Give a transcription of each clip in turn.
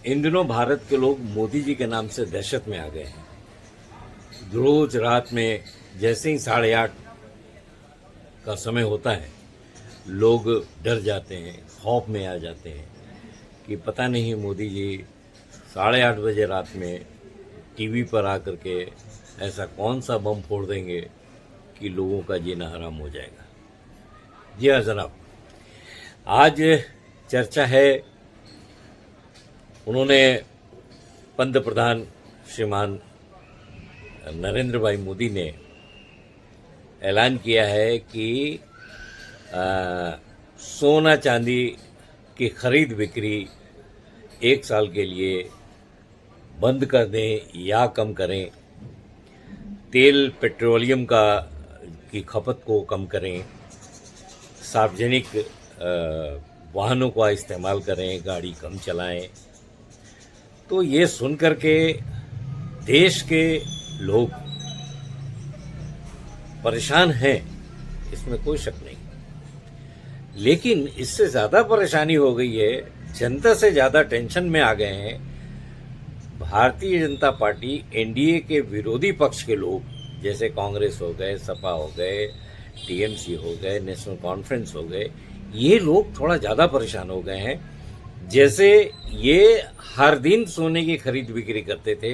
इन दिनों भारत के लोग मोदी जी के नाम से दहशत में आ गए हैं। रोज रात में जैसे ही 8:30 का समय होता है, लोग डर जाते हैं, खौफ में आ जाते हैं कि पता नहीं मोदी जी 8:30 बजे रात में टीवी पर आकर के ऐसा कौन सा बम फोड़ देंगे कि लोगों का जीना हराम हो जाएगा। जी हाँ जनाब, आज चर्चा है, उन्होंने पंत प्रधान श्रीमान नरेंद्र भाई मोदी ने ऐलान किया है कि सोना चांदी की खरीद बिक्री 1 साल के लिए बंद कर दें या कम करें, तेल पेट्रोलियम की खपत को कम करें, सार्वजनिक वाहनों का इस्तेमाल करें, गाड़ी कम चलाएं। तो ये सुनकर के देश के लोग परेशान हैं, इसमें कोई शक नहीं। लेकिन इससे ज़्यादा परेशानी हो गई है, जनता से ज़्यादा टेंशन में आ गए हैं भारतीय जनता पार्टी, एनडीए के विरोधी पक्ष के लोग, जैसे कांग्रेस हो गए, सपा हो गए, टीएमसी हो गए, नेशनल कॉन्फ्रेंस हो गए। ये लोग थोड़ा ज़्यादा परेशान हो गए हैं। जैसे ये हर दिन सोने की खरीद बिक्री करते थे,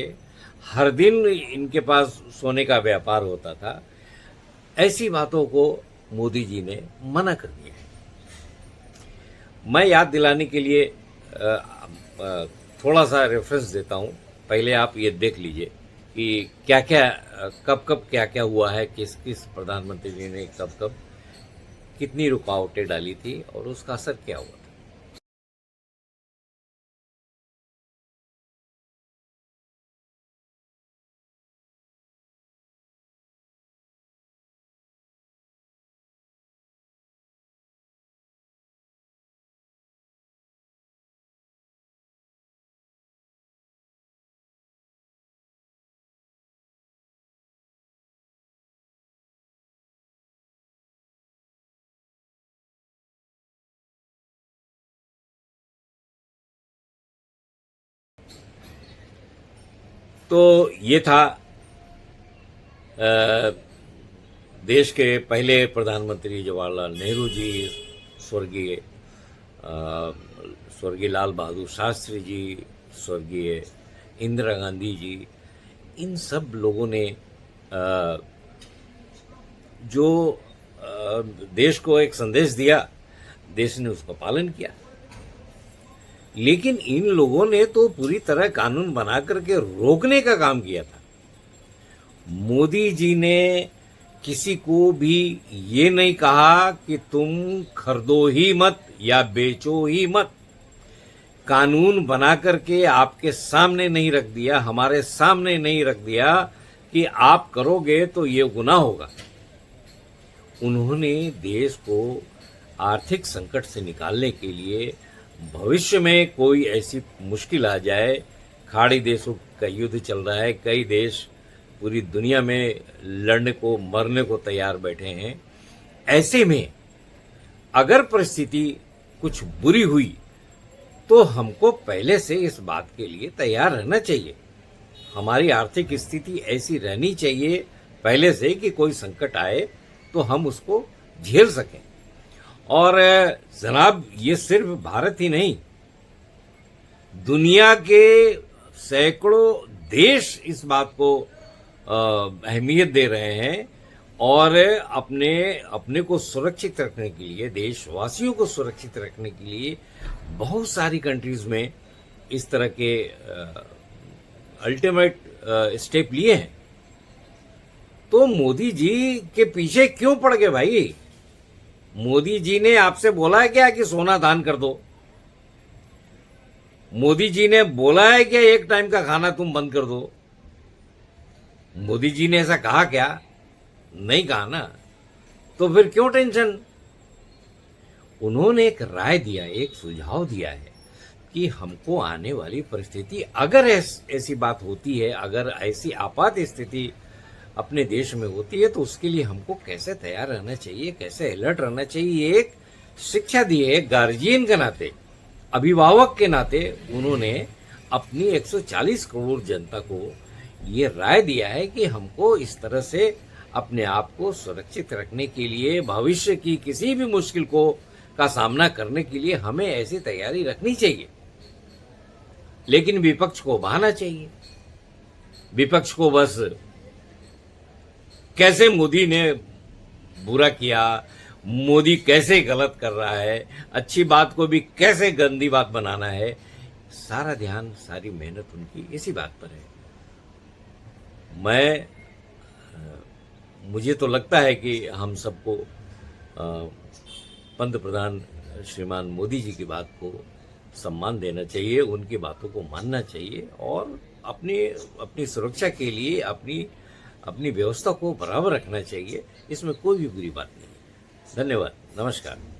हर दिन इनके पास सोने का व्यापार होता था, ऐसी बातों को मोदी जी ने मना कर दिया है। मैं याद दिलाने के लिए थोड़ा सा रेफरेंस देता हूँ। पहले आप ये देख लीजिए कि क्या क्या कब कब क्या क्या हुआ है, किस किस प्रधानमंत्री जी ने कब कब कितनी रुकावटें डाली थी और उसका असर क्या हुआ। तो ये था देश के पहले प्रधानमंत्री जवाहरलाल नेहरू जी, स्वर्गीय लाल बहादुर शास्त्री जी, स्वर्गीय इंदिरा गांधी जी, इन सब लोगों ने जो देश को एक संदेश दिया, देश ने उसका पालन किया। लेकिन इन लोगों ने तो पूरी तरह कानून बना करके रोकने का काम किया था। मोदी जी ने किसी को भी ये नहीं कहा कि तुम खरीदो ही मत या बेचो ही मत। कानून बना करके आपके सामने नहीं रख दिया, हमारे सामने नहीं रख दिया कि आप करोगे तो ये गुनाह होगा। उन्होंने देश को आर्थिक संकट से निकालने के लिए, भविष्य में कोई ऐसी मुश्किल आ जाए, खाड़ी देशों का युद्ध चल रहा है, कई देश पूरी दुनिया में लड़ने को, मरने को तैयार बैठे हैं, ऐसे में अगर परिस्थिति कुछ बुरी हुई तो हमको पहले से इस बात के लिए तैयार रहना चाहिए। हमारी आर्थिक स्थिति ऐसी रहनी चाहिए पहले से कि कोई संकट आए तो हम उसको झेल सकें। और जनाब, ये सिर्फ भारत ही नहीं, दुनिया के सैकड़ों देश इस बात को अहमियत दे रहे हैं और अपने को सुरक्षित रखने के लिए, देशवासियों को सुरक्षित रखने के लिए बहुत सारी कंट्रीज में इस तरह के अल्टीमेट स्टेप लिए हैं। तो मोदी जी के पीछे क्यों पड़ गए भाई? मोदी जी ने आपसे बोला है क्या कि सोना दान कर दो? मोदी जी ने बोला है क्या 1 टाइम का खाना तुम बंद कर दो? मोदी जी ने ऐसा कहा क्या? नहीं कहा ना। तो फिर क्यों टेंशन? उन्होंने एक राय दिया, एक सुझाव दिया है कि हमको आने वाली परिस्थिति, अगर ऐसी बात होती है, अगर ऐसी आपात स्थिति अपने देश में होती है, तो उसके लिए हमको कैसे तैयार रहना चाहिए, कैसे अलर्ट रहना चाहिए। एक शिक्षा दी है, गार्जियन के नाते, अभिभावक के नाते उन्होंने अपनी 140 करोड़ जनता को ये राय दिया है कि हमको इस तरह से अपने आप को सुरक्षित रखने के लिए, भविष्य की किसी भी मुश्किल को का सामना करने के लिए हमें ऐसी तैयारी रखनी चाहिए। लेकिन विपक्ष को बहाना चाहिए। विपक्ष को बस कैसे मोदी ने बुरा किया, मोदी कैसे गलत कर रहा है, अच्छी बात को भी कैसे गंदी बात बनाना है, सारा ध्यान, सारी मेहनत उनकी इसी बात पर है। मुझे तो लगता है कि हम सबको पंत प्रधान श्रीमान मोदी जी की बात को सम्मान देना चाहिए, उनकी बातों को मानना चाहिए और अपनी सुरक्षा के लिए अपनी व्यवस्था को बराबर रखना चाहिए। इसमें कोई भी बुरी बात नहीं। धन्यवाद, नमस्कार।